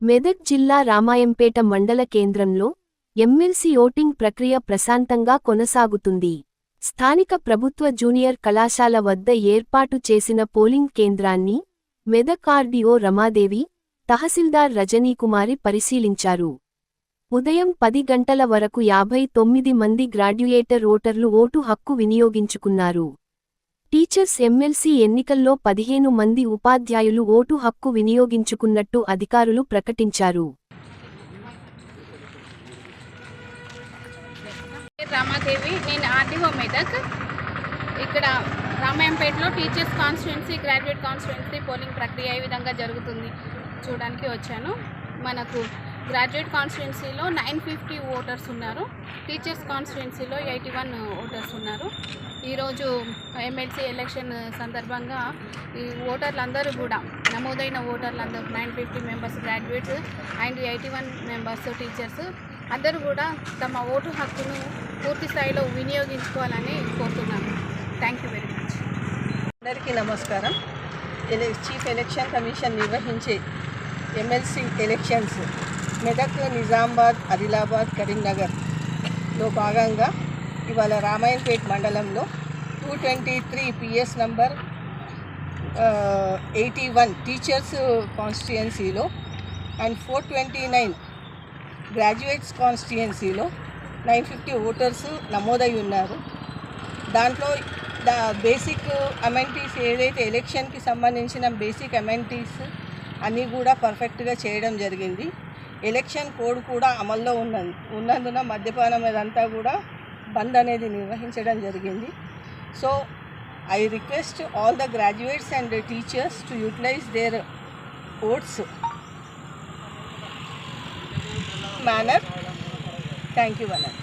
మెదక్ జిల్లా రామాయంపేట మండల కేంద్రంలో ఎమ్మెల్సీ ఓటింగ్ ప్రక్రియ ప్రశాంతంగా కొనసాగుతుంది. స్థానిక ప్రభుత్వ జూనియర్ కళాశాల వద్ద ఏర్పాటు చేసిన పోలింగ్ కేంద్రాన్ని మెదక్ ఆర్డీఓ రమాదేవి, తహసీల్దార్ రజనీకుమారి పరిశీలించారు. ఉదయం 10 గంటల వరకు 59 మంది గ్రాడ్యుయేటర్ ఓటర్లు ఓటు హక్కు వినియోగించుకున్నారు. టీచర్స్ ఎమ్మెల్సీ ఎన్నికల్లో 15 మంది ఉపాధ్యాయులు ఓటు హక్కు వినియోగించుకున్నట్టు అధికారులు ప్రకటించారు. రామాదేవి, నేను ఆర్డీఓ మెదక్. ఇక్కడ రామాయంపేటలో teachers constituency, graduate constituency polling ప్రక్రియ ఏ విధంగా జరుగుతుంది చూడడానికి వచ్చాను. మనకు గ్రాడ్యుయేట్ కాన్స్టిట్యున్సీలో 950 ఓటర్స్ ఉన్నారు. టీచర్స్ కాన్స్టిట్యున్సీలో 81 ఓటర్స్ ఉన్నారు. ఈరోజు ఎమ్మెల్సీ ఎలక్షన్ సందర్భంగా ఈ ఓటర్లందరూ కూడా నమోదైన ఓటర్లందరూ 950 members graduates and 81 members teachers అందరూ కూడా తమ ఓటు హక్కును పూర్తి స్థాయిలో వినియోగించుకోవాలని కోరుతున్నాను. Thank you very much. అందరికీ నమస్కారం. చీఫ్ ఎలక్షన్ కమిషన్ నిర్వహించే ఎమ్మెల్సీ ఎలక్షన్స్ మెదక్, నిజామాబాద్, ఆదిలాబాద్, కరీంనగర్లో భాగంగా ఇవాళ రామాయంపేట్ మండలంలో 223 పిఎస్ నంబర్ 81 టీచర్స్ కాన్స్టిట్యుయెన్సీలో అండ్ 429 గ్రాడ్యుయేట్స్ కాన్స్టిట్యుయెన్సీలో 950 ఓటర్స్ నమోదై ఉన్నారు. దాంట్లో బేసిక్ అమెంటీస్ ఏదైతే ఎలక్షన్కి సంబంధించిన బేసిక్ అమెంటీస్ అన్నీ కూడా పర్ఫెక్ట్గా చేయడం జరిగింది. ఎలక్షన్ కోడ్ కూడా అమల్లో ఉన్నందున మద్యపానం అదంతా కూడా బంద్ అనేది నిర్వహించడం జరిగింది. So I request all the graduates and teachers to utilise their votes manner. Thank you, Vanan.